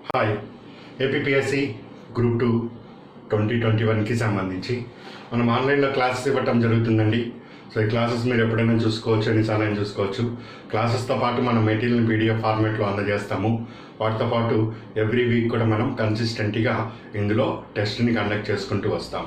Hi. APPSC group 2 2021కి సంబంధించి మనం ఆన్లైన్లో క్లాసెస్ ఇవ్వటం జరుగుతుందండి. సో ఈ క్లాసెస్ మీరు ఎప్పుడైనా చూసుకోవచ్చు, ఎన్నిసార్లు చూసుకోవచ్చు. క్లాసెస్తో పాటు మనం మెటీరియల్ పీడిఎఫ్ ఫార్మేట్లో అందజేస్తాము. వాటితో పాటు ఎవ్రీ వీక్ కూడా మనం కన్సిస్టెంట్గా ఇందులో టెస్ట్ని కండక్ట్ చేసుకుంటూ వస్తాం.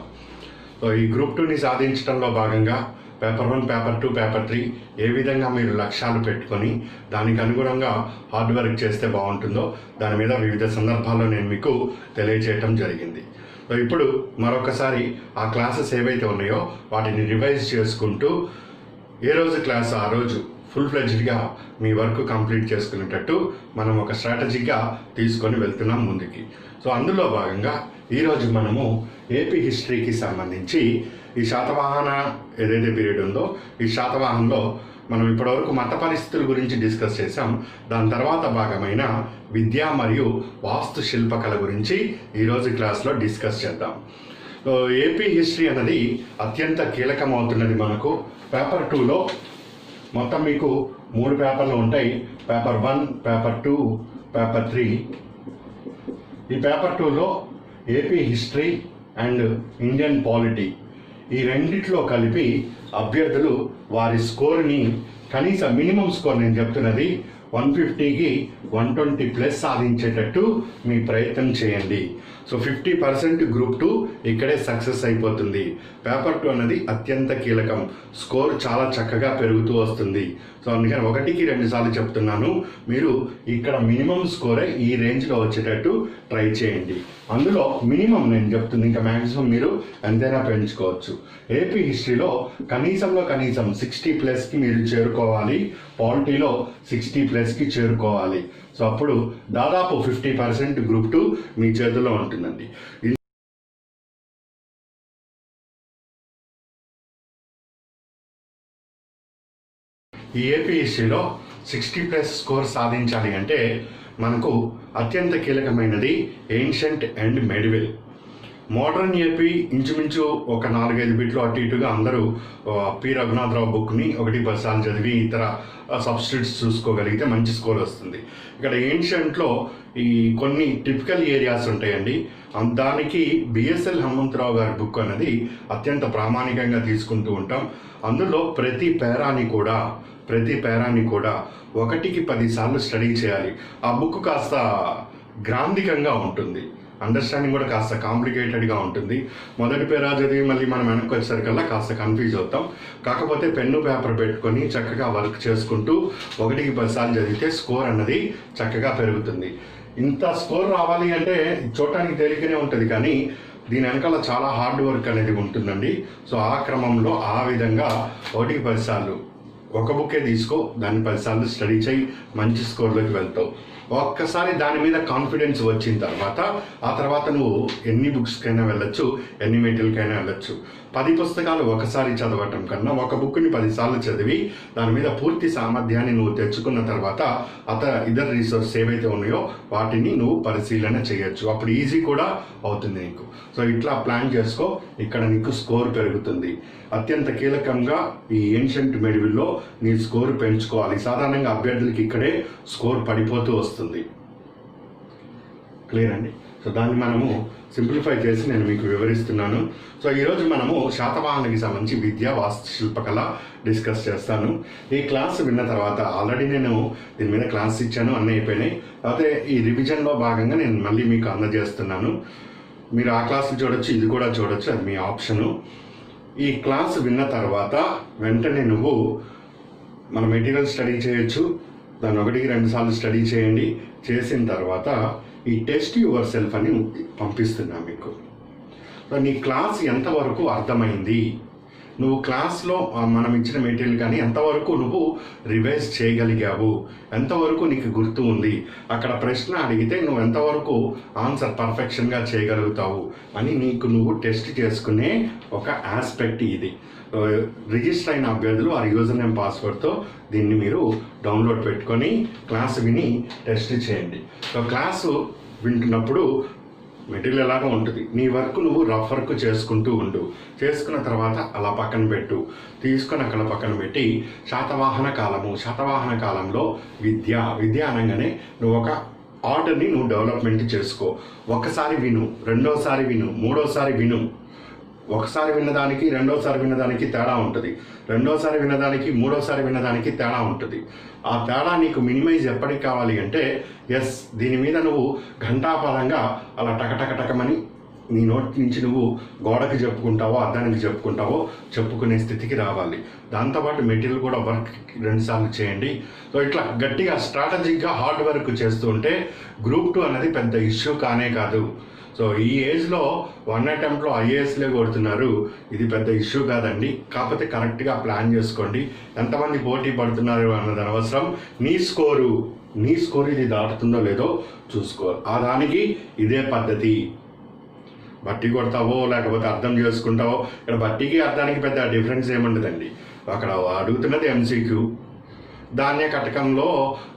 సో ఈ గ్రూప్ 2ని సాధించడంలో భాగంగా పేపర్ 1, పేపర్ 2, పేపర్ 3 ఏ విధంగా మీరు లక్ష్యాలు పెట్టుకొని దానికి అనుగుణంగా హార్డ్ వర్క్ చేస్తే బాగుంటుందో దాని మీద వివిధ సందర్భాల్లో నేను మీకు తెలియజేయటం జరిగింది. సో ఇప్పుడు మరొకసారి ఆ క్లాసెస్ ఏవైతే ఉన్నాయో వాటిని రివైజ్ చేసుకుంటూ ఏ రోజు క్లాస్ ఆ రోజు ఫుల్ ఫ్లెడ్జ్డ్గా మీ వర్క్ కంప్లీట్ చేసుకునేటట్టు మనం ఒక స్ట్రాటజీగా తీసుకొని వెళ్తున్నాం ముందుకి. సో అందులో భాగంగా ఈరోజు మనము ఏపీ హిస్టరీకి సంబంధించి ఈ శాతవాహన ఏదైతే పీరియడ్ ఉందో ఈ శాతవాహనంలో మనం ఇప్పటివరకు మత పరిస్థితుల గురించి డిస్కస్ చేసాం. దాని తర్వాత భాగమైన విద్య మరియు వాస్తు శిల్పకళ గురించి ఈరోజు క్లాస్లో డిస్కస్ చేద్దాం. సో ఏపీ హిస్టరీ అన్నది అత్యంత కీలకమవుతున్నది మనకు. పేపర్ 2లో మొత్తం మీకు 3 పేపర్లు ఉంటాయి. Paper 1, paper 2, paper 3. ఈ పేపర్ 2లో AP history and Indian polity ఈ రెండిట్లో కలిపి అభ్యర్థులు వారి స్కోర్ని కనీసం మినిమం స్కోర్ నేను చెప్తున్నది 150కి 120+ సాధించేటట్టు మీ ప్రయత్నం చేయండి. సో 50% గ్రూప్ 2 ఇక్కడే సక్సెస్ అయిపోతుంది. పేపర్ 2 అన్నది అత్యంత కీలకం. స్కోర్ చాలా చక్కగా పెరుగుతూ వస్తుంది. సో అందుకని 1కి 2 సార్లు చెప్తున్నాను, మీరు ఇక్కడ మినిమం స్కోరే ఈ రేంజ్లో వచ్చేటట్టు ట్రై చేయండి. అందులో మినిమం నేను చెప్తుంది, ఇంకా మ్యాక్సిమం మీరు ఎంతైనా పెంచుకోవచ్చు. ఏపీ హిస్టరీలో కనీసంలో కనీసం 60+కి మీరు చేరుకోవాలి. పాలిటీలో 60+కి చేరుకోవాలి. సో అప్పుడు దాదాపు 50% గ్రూప్ 2 మీ చేతుల్లో ఉంటుందండి. ఈ ఏపీ హిస్టరీలో 60+ స్కోర్ సాధించాలి అంటే మనకు అత్యంత కీలకమైనది ancient and medieval. Modern AP ఇంచుమించు ఒక 4-5 బిట్లు అటు ఇటుగా అందరూ పి రఘునాథరావు బుక్ని 1-10 సార్లు చదివి ఇతర సబ్స్టిట్యూట్స్ చూసుకోగలిగితే మంచి స్కోర్ వస్తుంది. ఇక్కడ ఏన్షియంట్లో ఈ కొన్ని టిపికల్ ఏరియాస్ ఉంటాయండి. దానికి బిఎస్ఎల్ హనుమంతరావు గారి బుక్ అనేది అత్యంత ప్రామాణికంగా తీసుకుంటూ ఉంటాం. అందులో ప్రతి పేరాని కూడా 1కి 10 సార్లు స్టడీ చేయాలి. ఆ బుక్ కాస్త గ్రాంధికంగా ఉంటుంది, అండర్స్టాండింగ్ కూడా కాస్త కాంప్లికేటెడ్గా ఉంటుంది. మొదటి పేరా చదివి మళ్ళీ మనం వెనక్కి వచ్చేసరికల్లా కాస్త కన్ఫ్యూజ్ అవుతాం. కాకపోతే పెన్ను పేపర్ పెట్టుకొని చక్కగా వర్క్ చేసుకుంటూ 1కి 10 సార్లు చదివితే స్కోర్ అన్నది చక్కగా పెరుగుతుంది. ఇంత స్కోర్ రావాలి అంటే చూడటానికి తేలికనే ఉంటుంది, కానీ దీని వెనకాల చాలా హార్డ్ వర్క్ అనేది ఉంటుందండి. సో ఆ క్రమంలో ఆ విధంగా 1కి 10 సార్లు ఒక బుక్కే తీసుకో, దాన్ని 10 సార్లు స్టడీ చేయి, మంచి స్కోర్లోకి వెళ్తావు. ఒక్కసారి దాని మీద కాన్ఫిడెన్స్ వచ్చిన తర్వాత ఆ తర్వాత నువ్వు ఎన్ని బుక్స్కైనా వెళ్ళొచ్చు, ఎన్ని మెటీరియల్కైనా వెళ్ళొచ్చు. 10 పుస్తకాలు ఒకసారి చదవటం కన్నా ఒక బుక్ని 10 సార్లు చదివి దాని మీద పూర్తి సామర్థ్యాన్ని నువ్వు తెచ్చుకున్న తర్వాత ఇతర రిసోర్స్ ఏవైతే ఉన్నాయో వాటిని నువ్వు పరిశీలన చేయొచ్చు. అప్పుడు ఈజీ కూడా అవుతుంది నీకు. సో ఇట్లా ప్లాన్ చేసుకో, ఇక్కడ నీకు స్కోర్ పెరుగుతుంది. అత్యంత కీలకంగా ఈ ఏన్షియంట్ మెడివల్లో నీ స్కోర్ పెంచుకోవాలి. సాధారణంగా అభ్యర్థులకి ఇక్కడే స్కోర్ పడిపోతూ వస్తుంది. క్లియర్ అండి? సో దాన్ని మనము సింప్లిఫై చేసి నేను మీకు వివరిస్తున్నాను. సో ఈరోజు మనము శాతవాహనకి సంబంధించి విద్య, వాస్తు శిల్పకళ డిస్కస్ చేస్తాను. ఈ క్లాస్ విన్న తర్వాత ఆల్రెడీ నేను దీని మీద క్లాస్ ఇచ్చాను, అన్నీ అయిపోయినాయి. అయితే ఈ రివిజన్లో భాగంగా నేను మళ్ళీ మీకు అందజేస్తున్నాను. మీరు ఆ క్లాస్ చూడొచ్చు, ఇది కూడా చూడొచ్చు, అది మీ ఆప్షను. ఈ క్లాస్ విన్న తర్వాత వెంటనే నువ్వు మన మెటీరియల్ స్టడీ చేయొచ్చు. దాన్ని 1కి 2 సార్లు స్టడీ చేయండి. చేసిన తర్వాత ఈ టెస్ట్ యువర్ సెల్ఫ్ అని పంపిస్తున్నా మీకు. నీ క్లాస్ ఎంతవరకు అర్థమైంది, నువ్వు క్లాస్లో మనం ఇచ్చిన మెటీరియల్ కానీ ఎంతవరకు నువ్వు రివైజ్ చేయగలిగావు, ఎంతవరకు నీకు గుర్తు ఉంది, అక్కడ ప్రశ్న అడిగితే నువ్వు ఎంతవరకు ఆన్సర్ పర్ఫెక్షన్గా చేయగలుగుతావు అని నువ్వు టెస్ట్ చేసుకునే ఒక ఆస్పెక్ట్ ఇది. రిజిస్టర్ అయిన అభ్యర్థులు వారి యూజర్ నేమ్ పాస్వర్డ్తో దీన్ని మీరు డౌన్లోడ్ పెట్టుకొని క్లాస్ విని టెస్ట్ చేయండి. సో క్లాసు వింటున్నప్పుడు మెటీరియల్ ఎలాగో ఉంటుంది, నీ వర్క్ నువ్వు రఫ్ వర్క్ చేసుకుంటూ ఉండు. చేసుకున్న తర్వాత అలా పక్కన పెట్టు, తీసుకొని అక్కడ పక్కన పెట్టి శాతవాహన కాలంలో విద్య అనగానే నువ్వు ఒక ఆర్డర్ని నువ్వు డెవలప్మెంట్ చేసుకో. ఒకసారి విను, రెండోసారి విను, మూడోసారి విను. ఒకసారి విన్నదానికి రెండోసారి విన్నదానికి తేడా ఉంటుంది, రెండోసారి విన్నదానికి మూడోసారి విన్నదానికి తేడా ఉంటుంది. ఆ తేడా నీకు మినిమైజ్ ఎప్పటికి కావాలి అంటే దీని మీద నువ్వు ఘంటాపరంగా అలా టకటకటకమని నీ నోటి నుంచి నువ్వు గోడకి చెప్పుకుంటావో అద్దానికి చెప్పుకుంటావో చెప్పుకునే స్థితికి రావాలి. దాంతోపాటు మెటీరియల్ కూడా వర్క్ 2 సార్లు చేయండి. సో ఇట్లా గట్టిగా స్ట్రాటజిక్గా హార్డ్ వర్క్ చేస్తూ ఉంటే గ్రూప్ 2 అనేది పెద్ద ఇష్యూ కానే కాదు. సో ఈ ఏజ్లో 1 అటెంప్ట్లో ఐఏఎస్లే కొడుతున్నారు, ఇది పెద్ద ఇష్యూ కాదండి. కాకపోతే కరెక్ట్గా ప్లాన్ చేసుకోండి. ఎంతమంది పోటీ పడుతున్నారు అన్నది అనవసరం. నీ స్కోరు ఇది దాటుతుందో లేదో చూసుకో. ఆ దానికి ఇదే పద్ధతి. బట్టి కొడతావో లేకపోతే అర్థం చేసుకుంటావో, ఇక్కడ బట్టికి అర్థానికి పెద్ద డిఫరెన్స్ ఏముండదండి. అక్కడ అడుగుతున్నది MCQ. ధాన్య కటకంలో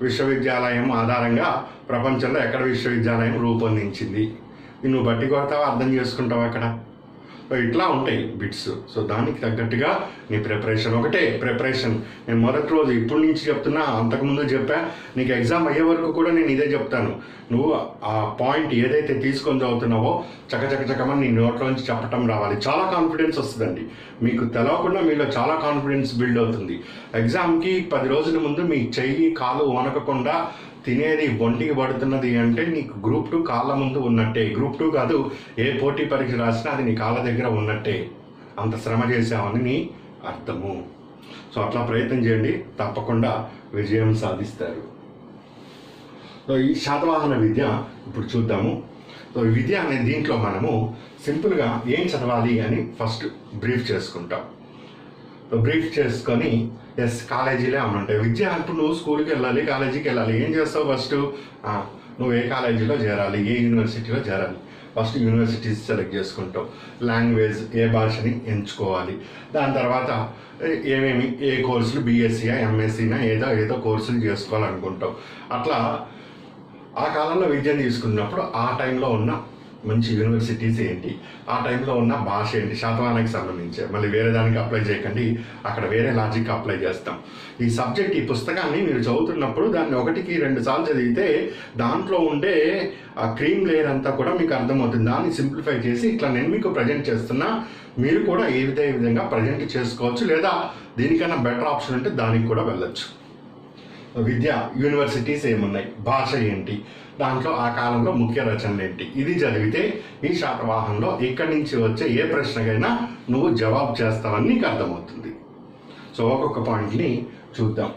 విశ్వవిద్యాలయం ఆధారంగా ప్రపంచంలో ఎక్కడ విశ్వవిద్యాలయం రూపొందించింది, నువ్వు బట్టి కొడతావా అర్థం చేసుకుంటావా అక్కడ. ఇట్లా ఉంటాయి బిట్స్. సో దానికి తగ్గట్టుగా నీ ప్రిపరేషన్ నేను మొదటి రోజు ఇప్పటి నుంచి చెప్తున్నా, అంతకుముందు చెప్పా. నీకు ఎగ్జామ్ అయ్యే వరకు కూడా నేను ఇదే చెప్తాను. నువ్వు ఆ పాయింట్ ఏదైతే తీసుకొని చదువుతున్నావో చకమని నీ నోట్లోంచి చెప్పటం రావాలి. చాలా కాన్ఫిడెన్స్ వస్తుందండి. మీకు తెలవకుండా మీలో చాలా కాన్ఫిడెన్స్ బిల్డ్ అవుతుంది. ఎగ్జామ్కి 10 రోజుల ముందు మీ చెయ్యి కాలు వనకకుండా తినేది ఒంటికి పడుతున్నది అంటే నీకు గ్రూప్ 2 కాళ్ళ ముందు ఉన్నట్టే. గ్రూప్ 2 కాదు, ఏ పోటీ పరీక్ష రాసినా అది నీ కాళ్ళ దగ్గర ఉన్నట్టే. అంత శ్రమ చేసామని నీ అర్థము. సో అట్లా ప్రయత్నం చేయండి, తప్పకుండా విజయం సాధిస్తారు. సో ఈ శాతవాహన విద్య ఇప్పుడు చూద్దాము. సో విద్య అనే దీంట్లో మనము సింపుల్గా ఏం చదవాలి అని ఫస్ట్ బ్రీఫ్ చేసుకుంటాం. బ్రీఫ్ చేసుకొని కాలేజీలే అని ఉంటాయి. విద్య అంటూ నువ్వు స్కూల్కి వెళ్ళాలి, కాలేజీకి వెళ్ళాలి. ఏం చేస్తావు? ఫస్ట్ నువ్వు ఏ కాలేజీలో చేరాలి, ఏ యూనివర్సిటీలో చేరాలి. ఫస్ట్ యూనివర్సిటీస్ సెలెక్ట్ చేసుకుంటావు. లాంగ్వేజ్, ఏ భాషని ఎంచుకోవాలి. దాని తర్వాత ఏ కోర్సులు, BSc MSc ఏదో కోర్సులు చేసుకోవాలనుకుంటావు. అట్లా ఆ కాలంలో విద్యను తీసుకున్నప్పుడు ఆ టైంలో ఉన్న మంచి యూనివర్సిటీస్ ఏంటి, ఆ టైంలో ఉన్న భాష ఏంటి, శాతవాహనకి సంబంధించి. మళ్ళీ వేరే దానికి అప్లై చేయకండి, అక్కడ వేరే లాజిక్ అప్లై చేస్తాం. ఈ సబ్జెక్ట్, ఈ పుస్తకాన్ని మీరు చదువుతున్నప్పుడు దాన్ని 1కి 2 సార్లు చదివితే దాంట్లో ఉండే ఆ క్రీమ్ లేయర్ అంతా కూడా మీకు అర్థమవుతుంది. దాన్ని సింప్లిఫై చేసి ఇట్లా నేను మీకు ప్రజెంట్ చేస్తున్నా, మీరు కూడా ఏ విధంగా ప్రజెంట్ చేసుకోవచ్చు. లేదా దీనికన్నా బెటర్ ఆప్షన్ ఉంటే దానికి కూడా వెళ్ళచ్చు. విద్య, యూనివర్సిటీస్ ఏమున్నాయి, భాష ఏంటి, దాంట్లో ఆ కాలంలో ముఖ్య రచనలు ఏంటి, ఇది చదివితే ఈ శాతవాహనంలో ఇక్కడి నుంచి వచ్చే ఏ ప్రశ్నకైనా నువ్వు జవాబు చేస్తావని నీకు అర్థమవుతుంది. సో ఒక్కొక్క పాయింట్ని చూద్దాం.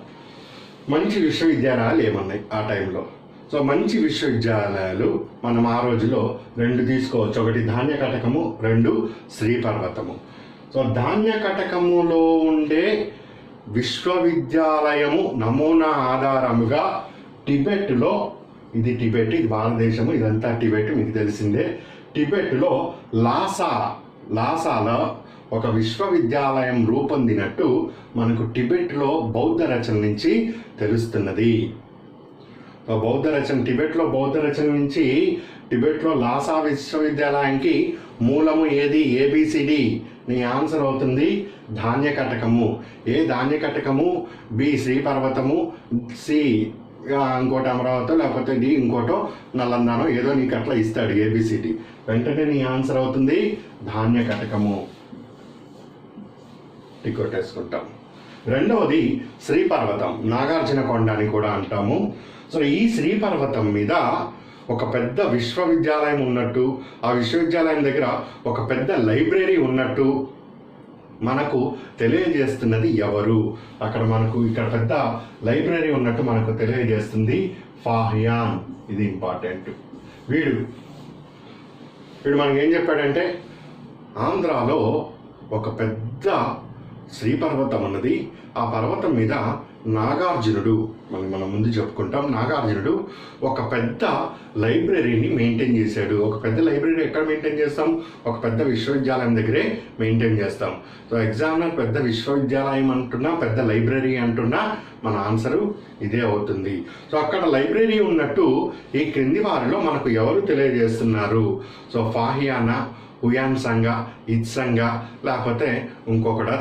మంచి విశ్వవిద్యాలయాలు ఏమున్నాయి ఆ టైంలో. సో మంచి విశ్వవిద్యాలయాలు మనం ఆ రోజులో 2 తీసుకోవచ్చు. ఒకటి ధాన్య కటకము, 2 శ్రీపర్వతము. సో ధాన్య కటకములో ఉండే విశ్వవిద్యాలయము నమూనా ఆధారముగా టిబెట్లో, ఇది భారతదేశము, ఇదంతా టిబెట్ మీకు తెలిసిందే. టిబెట్లో లాసాలో ఒక విశ్వవిద్యాలయం రూపొందినట్టు మనకు టిబెట్లో బౌద్ధ రచన నుంచి తెలుస్తున్నది. టిబెట్లో బౌద్ధ రచన నుంచి టిబెట్లో లాసా విశ్వవిద్యాలయానికి మూలము ఏది? ABCD. నీ ఆన్సర్ అవుతుంది ధాన్య కటకము. ఏ ధాన్య కటకము, B శ్రీపర్వతము, C ఇంకోటి అమరావతి, లేకపోతే D ఇంకోటో నలందానో ఏదో నీకు అట్లా ఇస్తాడు ABCD. వెంటనే నీ ఆన్సర్ అవుతుంది ధాన్య కటకము. టికెట్ వేసుకుంటాం. రెండవది శ్రీపర్వతం, నాగార్జున కొండ అని కూడా అంటాము. సో ఈ శ్రీపర్వతం మీద ఒక పెద్ద విశ్వవిద్యాలయం ఉన్నట్టు, ఆ విశ్వవిద్యాలయం దగ్గర ఒక పెద్ద లైబ్రరీ ఉన్నట్టు మనకు తెలియజేస్తున్నది ఎవరు? ఇక్కడ పెద్ద లైబ్రరీ ఉన్నట్టు మనకు తెలియజేస్తుంది ఫాహియాన్. ఇది ఇంపార్టెంట్. వీడు మనకి ఏం చెప్పాడంటే, ఆంధ్రాలో ఒక పెద్ద శ్రీపర్వతం ఉన్నది, ఆ పర్వతం మీద నాగార్జునుడు, మనం ముందు చెప్పుకుంటాం, నాగార్జునుడు ఒక పెద్ద లైబ్రరీని మెయింటైన్ చేశాడు. ఒక పెద్ద లైబ్రరీ ఎక్కడ మెయింటైన్ చేస్తాం? ఒక పెద్ద విశ్వవిద్యాలయం దగ్గరే మెయింటైన్ చేస్తాం. సో ఎగ్జామినర్ పెద్ద విశ్వవిద్యాలయం అంటున్నా, పెద్ద లైబ్రరీ అంటున్నా మన ఆన్సరు ఇదే అవుతుంది. సో అక్కడ లైబ్రరీ ఉన్నట్టు ఈ క్రింది వారిలో మనకు ఎవరు తెలియజేస్తున్నారు? సో ఫాహియానా, హుయాన్సాంగా, ఇత్సంగా, లేకపోతే ఇంకొకడా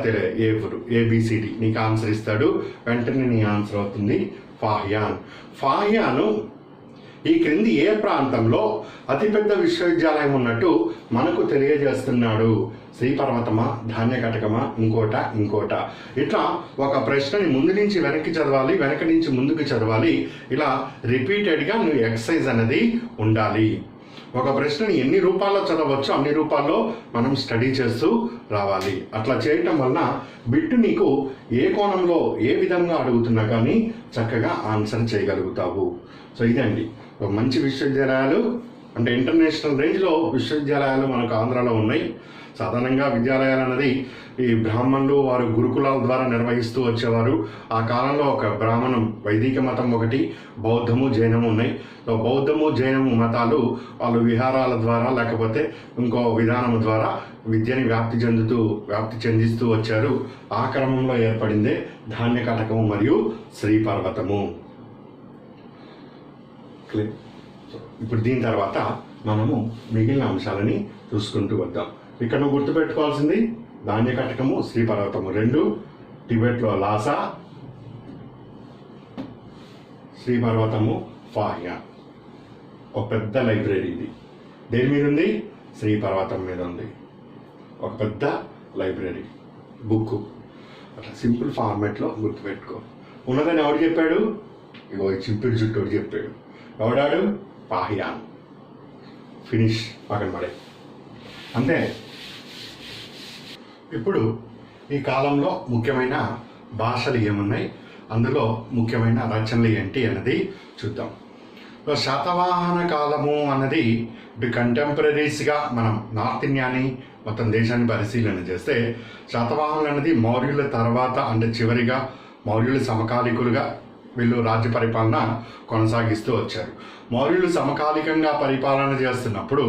ABCD నీకు ఆన్సర్ ఇస్తాడు. వెంటనే నీ ఆన్సర్ అవుతుంది ఫాహియాన్. ఫాహియాను ఈ క్రింది ఏ ప్రాంతంలో అతిపెద్ద విశ్వవిద్యాలయం ఉన్నట్టు మనకు తెలియజేస్తున్నాడు? శ్రీపర్వతమా, ధాన్యకటకమా, ఇంకోట ఇట్లా ఒక ప్రశ్నని ముందు నుంచి వెనక్కి చదవాలి, వెనక నుంచి ముందుకు చదవాలి. ఇలా రిపీటెడ్గా నువ్వు ఎక్సర్సైజ్ అనేది ఉండాలి. ఒక ప్రశ్నని ఎన్ని రూపాల్లో చదవచ్చు అన్ని రూపాల్లో మనం స్టడీ చేస్తూ రావాలి. అట్లా చేయటం వలన బిట్టు నీకు ఏ కోణంలో ఏ విధంగా అడుగుతున్నా కానీ చక్కగా ఆన్సర్ చేయగలుగుతావు. సో ఇదండి ఒక మంచి విశ్వవిద్యాలయాలు అంటే ఇంటర్నేషనల్ రేంజ్లో విశ్వవిద్యాలయాలు మనకు ఆంధ్రాలో ఉన్నాయి. సాధారణంగా విద్యాలయాలు అన్నది ఈ బ్రాహ్మణులు వారు గురుకులాల ద్వారా నిర్వహిస్తూ వచ్చేవారు. ఆ కాలంలో ఒక బ్రాహ్మణం వైదిక మతం ఒకటి, బౌద్ధము, జైనము ఉన్నాయి. సో బౌద్ధము, జైనము మతాలు వాళ్ళు విహారాల ద్వారా లేకపోతే ఇంకో విధానం ద్వారా విద్యని వ్యాప్తి చెందిస్తూ వచ్చారు. ఆ క్రమంలో ఏర్పడిందే ధాన్యకటకము మరియు శ్రీపర్వతము. ఇప్పుడు దీని తర్వాత మనము మిగిలిన అంశాలని చూసుకుంటూ వద్దాం. ఇక్కడ నువ్వు గుర్తుపెట్టుకోవాల్సింది ధాన్యకటకము, శ్రీపర్వతము రెండు టిబెట్లో లాసా, శ్రీపర్వతము ఫాహియా. ఒక పెద్ద లైబ్రరీ ఇది. దేని మీద ఉంది? శ్రీపర్వతం మీద ఉంది. ఒక పెద్ద లైబ్రరీ బుక్. అట్లా సింపుల్ ఫార్మాట్లో గుర్తుపెట్టుకో. ఉన్నదని ఎవడు చెప్పాడు? ఇగో చింపిరి జుట్టోడు చెప్పాడు. ఎవడాడు? పాహియాన్. ఫినిష్, పక్కన పడే. అంతే. ఇప్పుడు ఈ కాలంలో ముఖ్యమైన భాషలు ఏమున్నాయి, అందులో ముఖ్యమైన రచనలు ఏంటి అన్నది చూద్దాం. శాతవాహన కాలము అన్నది ఇప్పుడు కంటెంపరీస్గా మనం నార్త్ ఇండియాని మొత్తం దేశాన్ని పరిశీలన చేస్తే శాతవాహనులు అనేది మౌర్యుల తర్వాత అంటే చివరిగా మౌర్యులు సమకాలికులుగా వీళ్ళు రాజ్య పరిపాలన కొనసాగిస్తూ వచ్చారు. మౌర్యులు సమకాలికంగా పరిపాలన చేస్తున్నప్పుడు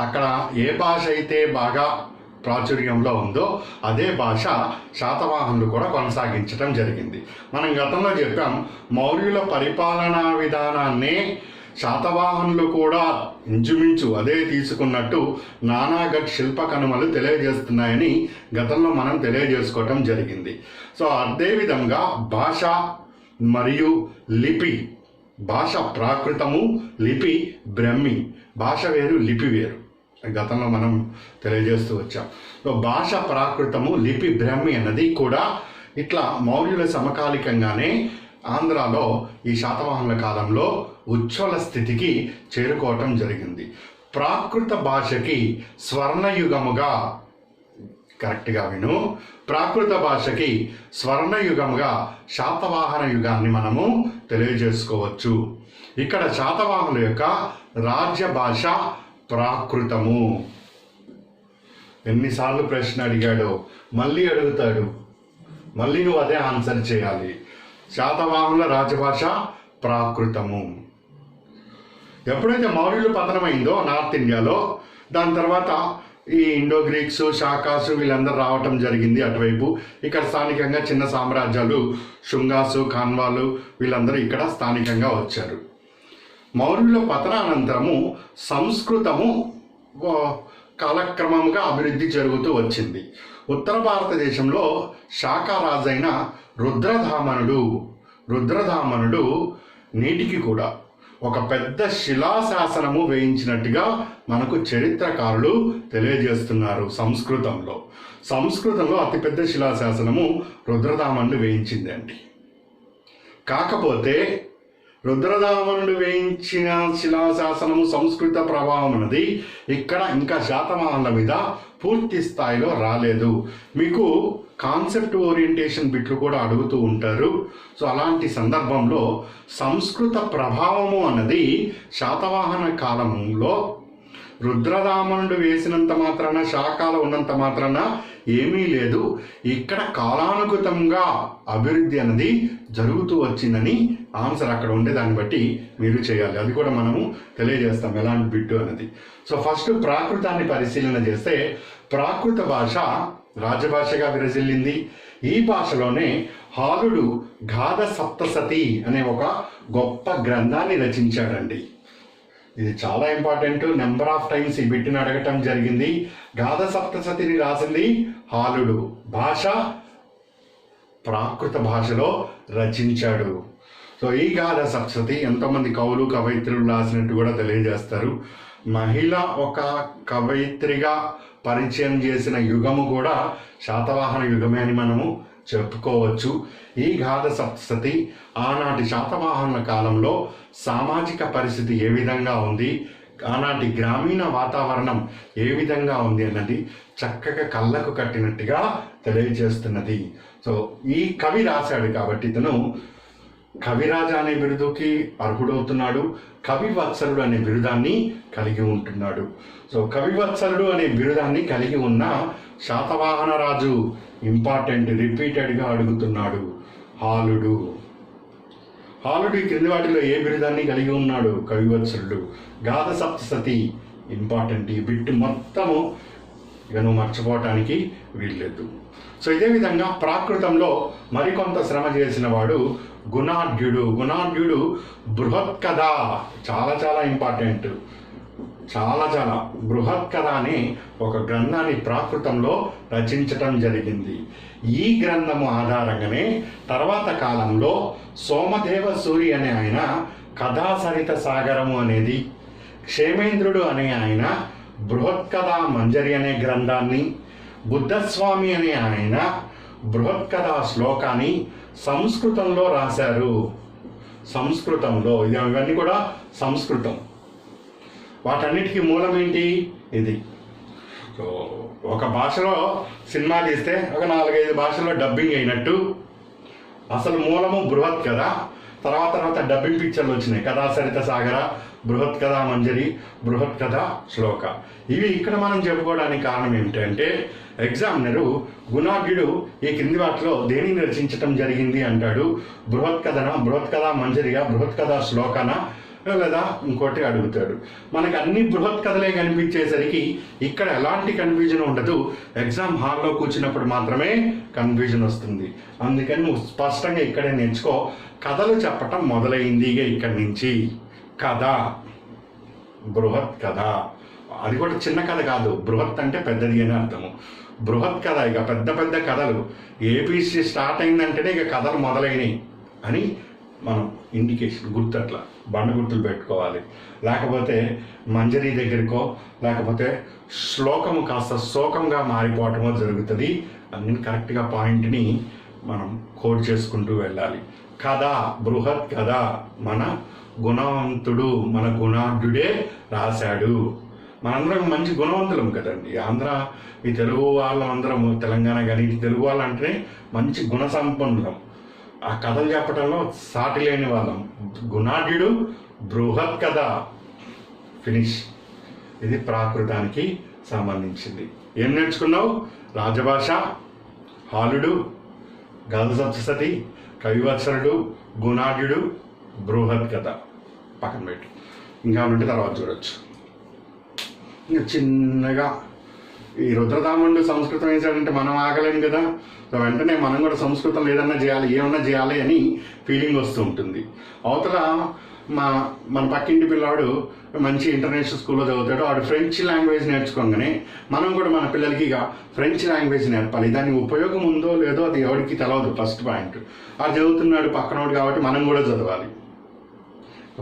అక్కడ ఏ భాష అయితే బాగా ప్రాచుర్యంలో ఉందో అదే భాష శాతవాహనులు కూడా కొనసాగించడం జరిగింది. మనం గతంలో చెప్పాం, మౌర్యుల పరిపాలనా విధానాన్నే శాతవాహనులు కూడా ఇంచుమించు అదే తీసుకున్నట్టు నానాగఢ్ శిల్ప కనుమలు తెలియజేస్తున్నాయని గతంలో మనం తెలియజేసుకోవటం జరిగింది. సో అదేవిధంగా భాష మరియు లిపి, భాష ప్రాకృతము, లిపి బ్రహ్మి. భాష వేరు, లిపి వేరు, గతంలో మనం తెలియజేస్తూ వచ్చాం. సో భాష ప్రాకృతము, లిపి బ్రహ్మి అన్నది కూడా ఇట్లా మౌర్యుల సమకాలికంగానే ఆంధ్రాలో ఈ శాతవాహనుల కాలంలో ఉజ్వల స్థితికి చేరుకోవటం జరిగింది. ప్రాకృత భాషకి స్వర్ణయుగముగా, కరెక్ట్గా విను, ప్రాకృత భాషకి స్వర్ణయుగముగా శాతవాహన యుగాన్ని మనము తెలియజేసుకోవచ్చు. ఇక్కడ శాతవాహనుల యొక్క రాజ్య భాష ప్రాకృతము. ఎన్నిసార్లు ప్రశ్న అడిగాడో మళ్ళీ అడుగుతాడు, మళ్ళీ నువ్వు అదే ఆన్సర్ చేయాలి. శాతవాహనుల రాజభాష ప్రాకృతము. ఎప్పుడైతే మౌర్యులు పతనమైందో నార్త్ ఇండియాలో, దాని తర్వాత ఈ ఇండో గ్రీక్స్, శాకాసు వీళ్ళందరూ రావటం జరిగింది అటువైపు. ఇక్కడ స్థానికంగా చిన్న సామ్రాజ్యాలు శుంగాసు, ఖాన్వాలు వీళ్ళందరూ ఇక్కడ స్థానికంగా వచ్చారు. మౌర్యుల పతనానంతరము సంస్కృతము కాలక్రమంగా అభివృద్ధి జరుగుతూ వచ్చింది. ఉత్తర భారతదేశంలో శాకారాజైన రుద్రధామనుడు నేటికి కూడా ఒక పెద్ద శిలాశాసనము వేయించినట్టుగా మనకు చరిత్రకారులు తెలియజేస్తున్నారు. సంస్కృతంలో అతిపెద్ద శిలాశాసనము రుద్రధామనుడు వేయించిందండి. కాకపోతే రుద్రధామనుడు వేయించిన శిలాశాసనము సంస్కృత ప్రభావం అన్నది ఇక్కడ ఇంకా శాతవాహనుల మీద పూర్తి స్థాయిలో రాలేదు. మీకు కాన్సెప్ట్ ఓరియంటేషన్ బిట్లు కూడా అడుగుతూ ఉంటారు. సో అలాంటి సందర్భంలో సంస్కృత ప్రభావము అన్నది శాతవాహన కాలంలో రుద్రధామనుడు వేసినంత మాత్రాన, శాకాలు ఉన్నంత మాత్రాన ఏమీ లేదు. ఇక్కడ కాలానుగతంగా అభివృద్ధి అనేది జరుగుతూ వచ్చిందని ఆన్సర్ అక్కడ ఉండే దాన్ని బట్టి మీరు చేయాలి. అది కూడా మనము తెలియజేస్తాం ఎలాంటి బిట్టు అనేది. సో ఫస్ట్ ప్రాకృతాన్ని పరిశీలన చేస్తే ప్రాకృత భాష రాజభాషగా విరజిల్లింది. ఈ భాషలోనే హాలుడు గాథ సప్తసతి అనే ఒక గొప్ప గ్రంథాన్ని రచించాడండి. ఇది చాలా ఇంపార్టెంట్. నెంబర్ ఆఫ్ టైమ్స్ ఈ బిట్టిని అడగటం జరిగింది. గాథ సప్తసతిని రాసింది హాలుడు. భాష ప్రాకృత భాషలో రచించాడు. సో ఈ గాథ సప్తశతి ఎంతోమంది కవులు కవయిత్రులు రాసినట్టు కూడా తెలియజేస్తారు. మహిళ ఒక కవయిత్రిగా పరిచయం చేసిన యుగము కూడా శాతవాహన యుగమే అని మనము చెప్పుకోవచ్చు. ఈ గాథ సప్తశతి ఆనాటి శాతవాహనుల కాలంలో సామాజిక పరిస్థితి ఏ విధంగా ఉంది, ఆనాటి గ్రామీణ వాతావరణం ఏ విధంగా ఉంది అన్నది చక్కగా కళ్ళకు కట్టినట్టుగా తెలియజేస్తున్నది. సో ఈ కవి రాశాడు కాబట్టి ఇతను కవిరాజ అనే బిరుదుకి అర్హుడవుతున్నాడు. కవివత్సలుడు అనే బిరుదాన్ని కలిగి ఉంటున్నాడు. సో కవివత్సలుడు అనే బిరుదాన్ని కలిగి ఉన్న శాతవాహన రాజు ఇంపార్టెంట్ రిపీటెడ్గా అడుగుతున్నాడు. హాలుడు ఈ క్రింది వాటిలో ఏ బిరుదాన్ని కలిగి ఉన్నాడు? కవివత్సలుడు. గాథ సప్తశతి ఇంపార్టెంట్. ఈ బిట్ మొత్తము ఇక నువ్వు మర్చిపోవటానికి వీల్లేదు. సో ఇదే విధంగా ప్రాకృతంలో మరికొంత శ్రమ చేసిన వాడు గుణాఢ్యుడు బృహత్ కథ చాలా చాలా ఇంపార్టెంట్. చాలా బృహత్ కథ అనే ఒక గ్రంథాన్ని ప్రాకృతంలో రచించటం జరిగింది. ఈ గ్రంథము ఆధారంగానే తర్వాత కాలంలో సోమదేవ సూరి అనే ఆయన కథాసరిత సాగరము అనేది, క్షేమేంద్రుడు అనే ఆయన బృహత్ కథా మంజరి అనే గ్రంథాన్ని, బుద్ధస్వామి అనే ఆయన బృహత్ కథా శ్లోకాన్ని సంస్కృతంలో రాశారు. సంస్కృతంలో ఇవన్నీ కూడా సంస్కృతం. వాటన్నిటికీ మూలం ఏంటి? ఇది. సో ఒక భాషలో సినిమా తీస్తే ఒక 4-5 భాషల్లో డబ్బింగ్ అయినట్టు అసలు మూలము బృహత్ కథ, తర్వాత డబ్బింగ్ పిక్చర్లు వచ్చినాయి. కథాసరిత సాగర, బృహత్ కథా మంజరి, బృహత్ కథ శ్లోక. ఇవి ఇక్కడ మనం చెప్పుకోవడానికి కారణం ఏమిటంటే ఎగ్జామినరు గుణాఢ్యుడు ఈ కింది వాటిలో దేనిని రచించటం జరిగింది అంటాడు. బృహత్ కథా మంజరిగా, బృహత్ కథా శ్లోకన, లేదా ఇంకోటి అడుగుతాడు. మనకి అన్ని బృహత్ కథలే కనిపించేసరికి ఇక్కడ ఎలాంటి కన్ఫ్యూజన్ ఉండదు. ఎగ్జామ్ హాల్లో కూర్చున్నప్పుడు మాత్రమే కన్ఫ్యూజన్ వస్తుంది. అందుకని నువ్వు స్పష్టంగా ఇక్కడే నేర్చుకో. కథలు చెప్పటం మొదలైంది ఇక్కడి నుంచి. కథ, బృహత్ కథ, అది కూడా చిన్న కథ కాదు. బృహత్ అంటే పెద్దది అని అర్థము. బృహత్ కథ ఇక పెద్ద కథలు. ఏబీసీ స్టార్ట్ అయిందంటేనే ఇక కథలు మొదలైనవి అని మనం ఇండికేషన్ గుర్తు, అట్లా బండ గుర్తులు పెట్టుకోవాలి. లేకపోతే మంజరి దగ్గరికో లేకపోతే శ్లోకము కాస్త శోకంగా మారిపోవటమో జరుగుతుంది. అన్ని కరెక్ట్గా పాయింట్ని మనం కోడ్ చేసుకుంటూ వెళ్ళాలి. కథ, బృహత్ కథ మన గుణవంతుడు, మన గుణాఢ్యుడే రాశాడు. మనందరం మంచి గుణవంతులం కదండి. ఆంధ్ర ఈ తెలుగు వాళ్ళందరం, తెలంగాణ కానీ తెలుగు వాళ్ళు అంటేనే మంచి గుణ సంపన్నులం. ఆ కథలు చెప్పడంలో సాటి లేని వాళ్ళం. గుణాఢ్యుడు, బృహత్ కథ, ఫినిష్. ఇది ప్రాకృతానికి సంబంధించింది. ఏం నేర్చుకున్నావు? రాజభాష, హాలుడు, గాథ సప్తశతి, కవివత్సలుడు, గుణాఢ్యుడు, బృహత్ కథ పక్కన పెట్టి ఇంకా ఉంటే తర్వాత చూడొచ్చు. ఇంకా చిన్నగా ఈ రుద్రదాముడు సంస్కృతం వేసాడంటే మనం ఆగలేం కదా. సో వెంటనే మనం కూడా సంస్కృతం ఏమన్నా చేయాలి అని ఫీలింగ్ వస్తూ ఉంటుంది. అవతల మన పక్కింటి పిల్లాడు మంచి ఇంటర్నేషనల్ స్కూల్లో చదువుతాడు. వాడు ఫ్రెంచ్ లాంగ్వేజ్ నేర్చుకోగానే మనం కూడా మన పిల్లలకి ఇక ఫ్రెంచ్ లాంగ్వేజ్ నేర్పాలి. దాని ఉపయోగం ఉందో లేదో అది ఎవరికి తెలియదు. ఫస్ట్ పాయింట్, అది చదువుతున్నాడు పక్కనోడు కాబట్టి మనం కూడా చదవాలి.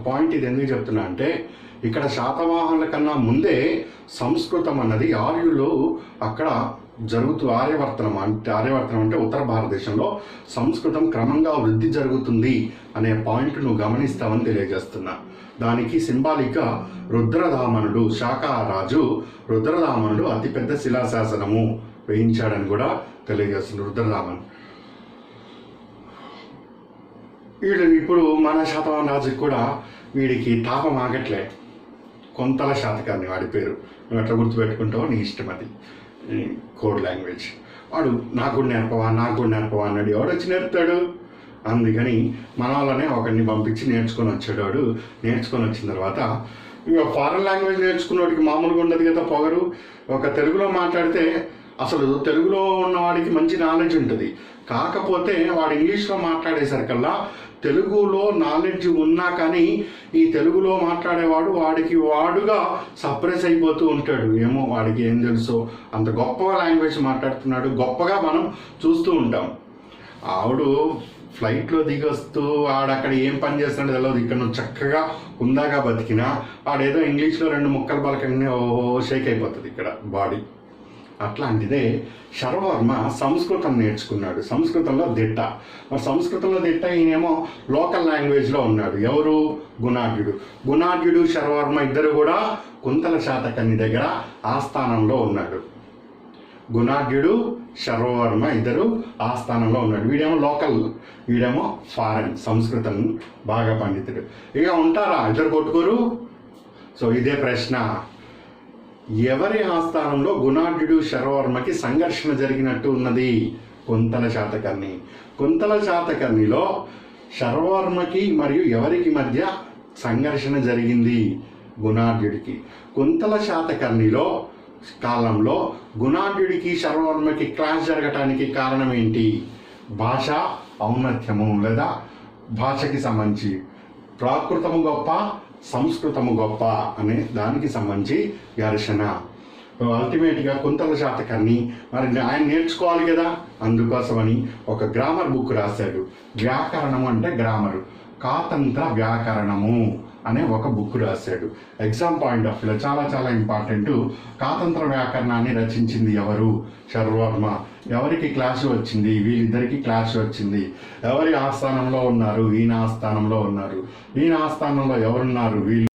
పాయింట్ ఇది ఎందుకు చెప్తున్నా అంటే ఇక్కడ శాతవాహనుల కన్నా ముందే సంస్కృతం అన్నది ఆర్యులు అక్కడ ఆర్యవర్తనం అంటే ఉత్తర భారతదేశంలో సంస్కృతం క్రమంగా వృద్ధి జరుగుతుంది అనే పాయింట్ నువ్వు గమనిస్తావని తెలియజేస్తున్నా. దానికి సింబాలిక్గా రుద్రదామనుడు, శాకారాజు రుద్రదామనుడు అతిపెద్ద శిలాశాసనము వేయించాడని కూడా తెలియజేస్తున్నారు. రుద్రదామన్ వీళ్ళు ఇప్పుడు మన శాతవాహన రాజుకి కూడా వీడికి తాపం ఆగట్లే. కొంతల శాతకాన్ని వాడి పేరు, నువ్వు ఎట్లా గుర్తుపెట్టుకుంటావో నీ ఇష్టం. అది కోడ్ లాంగ్వేజ్. వాడు నాకు కూడా నేర్పవా అన్నాడు. ఎవడు వచ్చి నేర్పుతాడు? అందుకని మన వాళ్ళనే ఒకరిని పంపించి నేర్చుకొని వచ్చాడు. వాడు నేర్చుకొని వచ్చిన తర్వాత ఇక ఫారెన్ లాంగ్వేజ్ నేర్చుకున్నవాడికి మామూలుగా ఉండదు కదా పొగరు. ఒక తెలుగులో మాట్లాడితే అసలు తెలుగులో ఉన్నవాడికి మంచి నాలెడ్జ్ ఉంటుంది. కాకపోతే వాడు ఇంగ్లీష్లో మాట్లాడేసరికల్లా తెలుగులో నాలెడ్జ్ ఉన్నా కానీ ఈ తెలుగులో మాట్లాడేవాడు వాడుగా సప్రెస్ అయిపోతూ ఉంటాడు. ఏమో వాడికి ఏం తెలుసో అంత గొప్పగా లాంగ్వేజ్ మాట్లాడుతున్నాడు, గొప్పగా మనం చూస్తూ ఉంటాం. ఆవిడు ఫ్లైట్లో దిగి వస్తూ ఆడక్కడ ఏం పని చేస్తున్నాడో తెలియదు. ఇక్కడ నువ్వు చక్కగా ఉందాగా బతికినా ఆడేదో ఇంగ్లీష్లో 2 ముక్కలు పలకగానే షేక్ అయిపోతుంది ఇక్కడ బాడీ. అట్లాంటిదే శర్వవర్మ సంస్కృతం నేర్చుకున్నాడు, సంస్కృతంలో దిట్ట. మరి సంస్కృతంలో దిట్ట ఈయనేమో లోకల్ లాంగ్వేజ్లో ఉన్నాడు. ఎవరు? గుణాఢ్యుడు. గుణాఢ్యుడు శర్వవర్మ ఇద్దరు కూడా కుంతల శాతకర్ణి దగ్గర ఆస్థానంలో ఉన్నాడు. గుణాఢ్యుడు శర్వవర్మ ఇద్దరు ఆస్థానంలో ఉన్నాడు. వీడేమో లోకల్, వీడేమో ఫారెన్, సంస్కృతం బాగా పండితుడు. ఇక ఉంటారా ఇద్దరు కొట్టుకోరు? సో ఇదే ప్రశ్న. ఎవరి ఆస్థానంలో గుణాఢ్యుడు శర్వవర్మకి సంఘర్షణ జరిగినట్టు ఉన్నది? కుంతల శాతకర్ణి. కుంతల శాతకర్ణిలో శర్వవర్మకి మరియు ఎవరికి మధ్య సంఘర్షణ జరిగింది? గుణాఢ్యుడికి. కుంతల శాతకర్ణిలో కాలంలో గుణాఢ్యుడికి శర్వవర్మకి క్లాష్ జరగటానికి కారణం ఏంటి? భాష ఔన్నత్యము లేదా భాషకి సంబంధించి ప్రాకృతము గొప్ప, సంస్కృతము గొప్ప అనే దానికి సంబంధించి ఘర్షణ. అల్టిమేట్గా కుంతల శాతకర్ణి మరి ఆయన నేర్చుకోవాలి కదా, అందుకోసమని ఒక గ్రామర్ బుక్ రాశాడు. వ్యాకరణము అంటే గ్రామరు, కాతంత్ర వ్యాకరణము అనే ఒక బుక్ రాశాడు. ఎగ్జామ్ పాయింట్ ఆఫ్ వ్యూలో చాలా చాలా ఇంపార్టెంట్. కాతంత్ర వ్యాకరణాన్ని రచించింది ఎవరు? శర్వవర్మ. ఎవరికి క్లాష్ వచ్చింది? వీళ్ళిద్దరికి క్లాష్ వచ్చింది. ఎవరి ఆస్థానంలో ఉన్నారు? ఈయన ఆస్థానంలో ఉన్నారు. ఈయన ఆస్థానంలో ఎవరున్నారు? వీళ్ళు